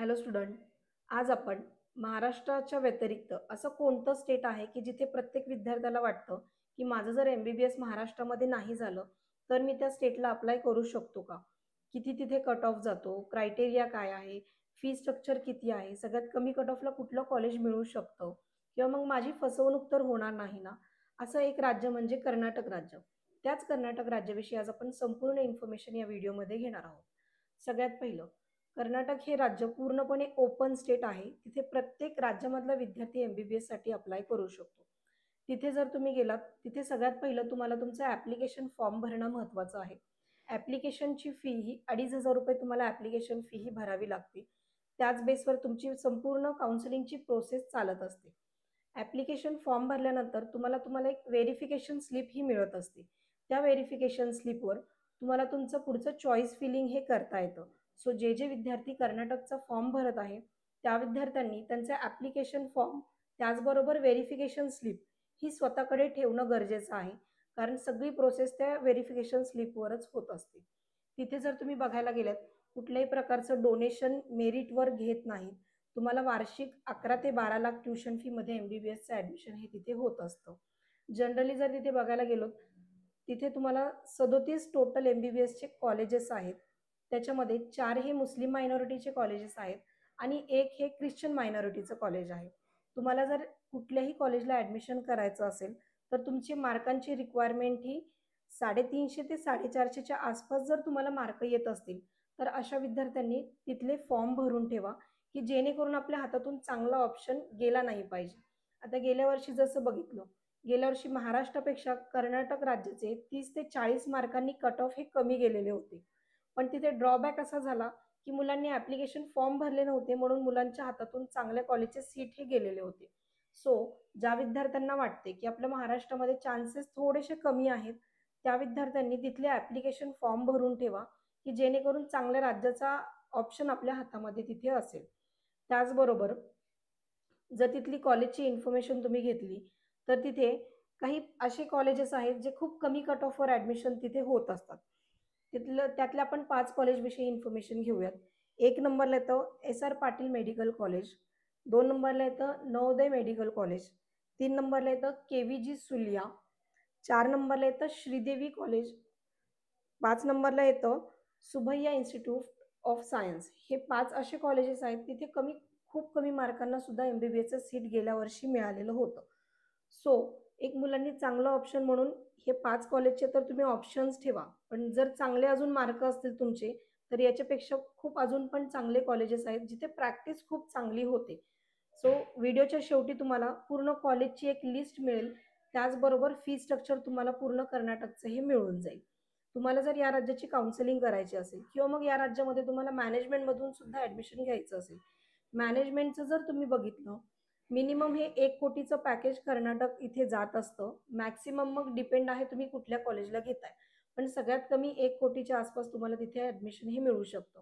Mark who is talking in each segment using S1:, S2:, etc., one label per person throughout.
S1: Hello student. आज आपण महाराष्ट्राच्या व्यतिरिक्त असं कोणतं स्टेट आहे की जिथे प्रत्येक विद्यार्थ्याला वाटतं की माझं जर MBBS महाराष्ट्रामध्ये नाही झालं तर मी त्या स्टेटला अप्लाय करू शकतो का? किती तिथे कट ऑफ जातो? क्रायटेरिया काय आहे? फी स्ट्रक्चर किती आहे? सगळ्यात कमी कट ऑफला कुठलं कॉलेज मिळू शकतं? किंवा मग माझी फसवणूक तर होणार नाही ना? असं एक राज्य म्हणजे कर्नाटक राज्य. त्याच कर्नाटक राज्याविषयी आज आपण संपूर्ण इन्फॉर्मेशन या व्हिडिओमध्ये घेणार आहोत. सगळ्यात पहिलं, कर्नाटक हे राज्य पूर्णपणे ओपन स्टेट आहे. तिथे प्रत्येक राज्यामधला विद्यार्थी MBBS साठी अप्लाय करू शकतो. तिथे जर तुम्ही गेलात, तिथे सगळ्यात पहिलं तुम्हाला तुमचा ॲप्लिकेशन फॉर्म भरणं महत्त्वाचं आहे. ॲप्लिकेशनची फी ही ₹2,500 तुम्हाला ॲप्लिकेशन फी ही भरावी लागते. त्याच बेसवर तुमची संपूर्ण काउन्सिलिंगची प्रोसेस चालत असते. ॲप्लिकेशन फॉर्म भरल्यानंतर तुम्हाला एक व्हेरिफिकेशन स्लिप ही मिळत असते. त्या व्हेरिफिकेशन स्लिपवर तुम्हाला तुमचं पुढचं चॉईस फिलिंग हे करता येतं. सो जे विद्यार्थी कर्नाटकचा फॉर्म भरत आहे, त्या विद्यार्थ्यांनी त्यांचे ॲप्लिकेशन फॉर्म त्याचबरोबर व्हेरिफिकेशन स्लिप ही स्वतःकडे ठेवणं गरजेचं आहे. कारण सगळी प्रोसेस त्या व्हेरिफिकेशन स्लिपवरच होत असते. तिथे जर तुम्ही बघायला गेलात, कुठल्याही प्रकारचं डोनेशन मेरिटवर घेत नाहीत. तुम्हाला वार्षिक 11 ते 12 लाख ट्युशन फीमध्ये MBBSचं ॲडमिशन हे तिथे होत असतं. जनरली जर तिथे बघायला गेलो, तिथे तुम्हाला 37 टोटल MBBSचे कॉलेजेस आहेत. त्याच्यामध्ये 4 हे मुस्लिम मायनॉरिटीचे कॉलेजेस आहेत आणि 1 हे ख्रिश्चन मायनॉरिटीचं कॉलेज आहे. तुम्हाला जर कुठल्याही कॉलेजला ॲडमिशन करायचं असेल, तर तुमची मार्कांची रिक्वायरमेंट ही 350 ते 450च्या आसपास जर तुम्हाला मार्क येत असतील, तर अशा विद्यार्थ्यांनी तिथले फॉर्म भरून ठेवा, की जेणेकरून आपल्या हातातून चांगला ऑप्शन गेला नाही पाहिजे. आता गेल्या वर्षी जसं बघितलं, गेल्या वर्षी महाराष्ट्रापेक्षा कर्नाटक राज्याचे 30 ते 40 मार्कांनी कट ऑफ हे कमी गेलेले होते. पण तिथे ड्रॉबॅक असा झाला, की मुलांनी ॲप्लिकेशन फॉर्म भरले नव्हते म्हणून मुलांच्या हातातून चांगल्या कॉलेजचे सीट हे गेलेले होते. सो ज्या विद्यार्थ्यांना वाटते, की आपल्या महाराष्ट्रामध्ये चान्सेस थोडेसे कमी आहेत, त्या विद्यार्थ्यांनी तिथले ॲप्लिकेशन फॉर्म भरून ठेवा, की जेणेकरून चांगल्या राज्याचा ऑप्शन आपल्या हातामध्ये तिथे असेल. त्याचबरोबर जर तिथली कॉलेजची इन्फॉर्मेशन तुम्ही घेतली, तर तिथे काही असे कॉलेजेस आहेत, जे खूप कमी कट ऑफवर ॲडमिशन तिथे होत असतात. त्यातल्या आपण 5 कॉलेजविषयी इन्फॉर्मेशन घेऊयात. 1 नंबरला येतं एस.आर. पाटील मेडिकल कॉलेज, 2 नंबरला येतं नवोदय मेडिकल कॉलेज, 3 नंबरला येतं के.व्ही.जी. सुल्या, 4 नंबरला येतं श्रीदेवी कॉलेज, 5 नंबरला येतं सुभैया इन्स्टिट्यूट ऑफ सायन्स. हे 5 असे कॉलेजेस आहेत, तिथे खूप कमी मार्कांना सुद्धा MBBSचं सीट गेल्या वर्षी मिळालेलं होतं. सो एक मुलांनी चांगलं ऑप्शन म्हणून हे 5 कॉलेजचे तर तुम्ही ऑप्शन्स ठेवा. पण जर चांगले अजून मार्क असतील तुमचे, तर याच्यापेक्षा खूप अजून पण चांगले कॉलेजेस आहेत, जिथे प्रॅक्टिस खूप चांगली होते. सो व्हिडिओच्या शेवटी तुम्हाला पूर्ण कॉलेजची एक लिस्ट मिळेल. त्याचबरोबर फी स्ट्रक्चर तुम्हाला पूर्ण कर्नाटकचं हे मिळून जाईल. तुम्हाला जर या राज्याची काउन्सिलिंग करायची असेल किंवा मग या राज्यामध्ये तुम्हाला मॅनेजमेंटमधून सुद्धा ॲडमिशन घ्यायचं असेल. मॅनेजमेंटचं जर तुम्ही बघितलं, मिनिमम हे 1 कोटीचं पॅकेज कर्नाटक इथे जात असतं. मॅक्सिमम मग डिपेंड आहे तुम्ही कुठल्या कॉलेजला घेताय. पण सगळ्यात कमी 1 कोटीच्या आसपास तुम्हाला तिथे ॲडमिशन हे मिळू शकतं.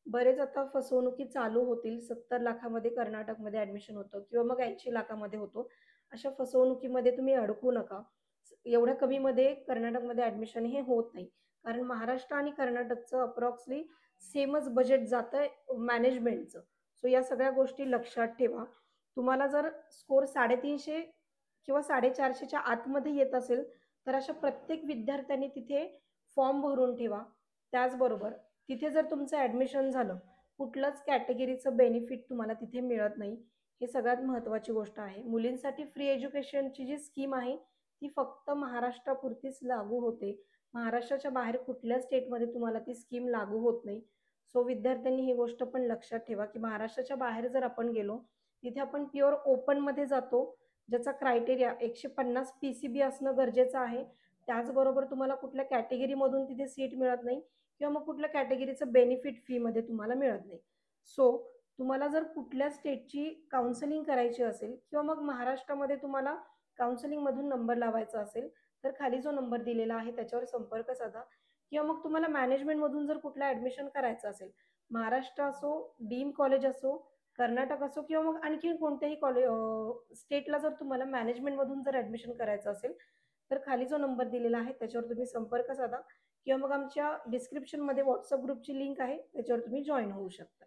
S1: बरेच आता फसवणुकी चालू होतील. 70 लाखामध्ये कर्नाटकमध्ये ॲडमिशन होतं किंवा मग 80 लाखामध्ये होतो. अशा फसवणुकीमध्ये तुम्ही अडकू नका. एवढ्या कमीमध्ये कर्नाटकमध्ये ॲडमिशन हे होत नाही. कारण महाराष्ट्र आणि कर्नाटकचं अप्रॉक्सली सेमच बजेट जातंय मॅनेजमेंटचं. सो या सगळ्या गोष्टी लक्षात ठेवा. तुम्हाला जर स्कोर 350 किंवा 450च्या आतमध्ये येत असेल, तर अशा प्रत्येक विद्यार्थ्यांनी तिथे फॉर्म भरून ठेवा. त्याचबरोबर तिथे जर तुमचं ॲडमिशन झालं, कुठलंच कॅटेगरीचं बेनिफिट तुम्हाला तिथे मिळत नाही. हे सगळ्यात महत्त्वाची गोष्ट आहे. मुलींसाठी फ्री एज्युकेशनची जी स्कीम आहे, ती फक्त महाराष्ट्रापुरतीच लागू होते. महाराष्ट्राच्या बाहेर कुठल्या स्टेटमध्ये तुम्हाला ती स्कीम लागू होत नाही. सो विद्यार्थ्यांनी ही गोष्ट पण लक्षात ठेवा, की महाराष्ट्राच्या बाहेर जर आपण गेलो, तिथे आपण प्युअर ओपनमध्ये जातो, ज्याचा क्रायटेरिया 150 PCB असणं गरजेचं आहे. त्याचबरोबर तुम्हाला कुठल्या कॅटेगरीमधून तिथे सीट मिळत नाही किंवा मग कुठल्या कॅटेगरीचं बेनिफिट फीमध्ये तुम्हाला मिळत नाही. सो तुम्हाला जर कुठल्या स्टेटची काउन्सिलिंग करायची असेल किंवा मग महाराष्ट्रामध्ये तुम्हाला काउन्सिलिंगमधून नंबर लावायचा असेल, तर खाली जो नंबर दिलेला आहे त्याच्यावर संपर्क साधा किंवा मग तुम्हाला मॅनेजमेंटमधून जर कुठलं ॲडमिशन करायचं असेल, महाराष्ट्र असो, डीम कॉलेज असो, कर्नाटक असो किंवा मग आणखीन कोणत्याही स्टेटला जर तुम्हाला मॅनेजमेंटमधून जर ॲडमिशन करायचं असेल, तर खाली जो नंबर दिलेला आहे त्याच्यावर तुम्ही संपर्क साधा किंवा मग आमच्या डिस्क्रिप्शनमध्ये WhatsApp ग्रुपची लिंक आहे, त्याच्यावर तुम्ही जॉइन होऊ शकता.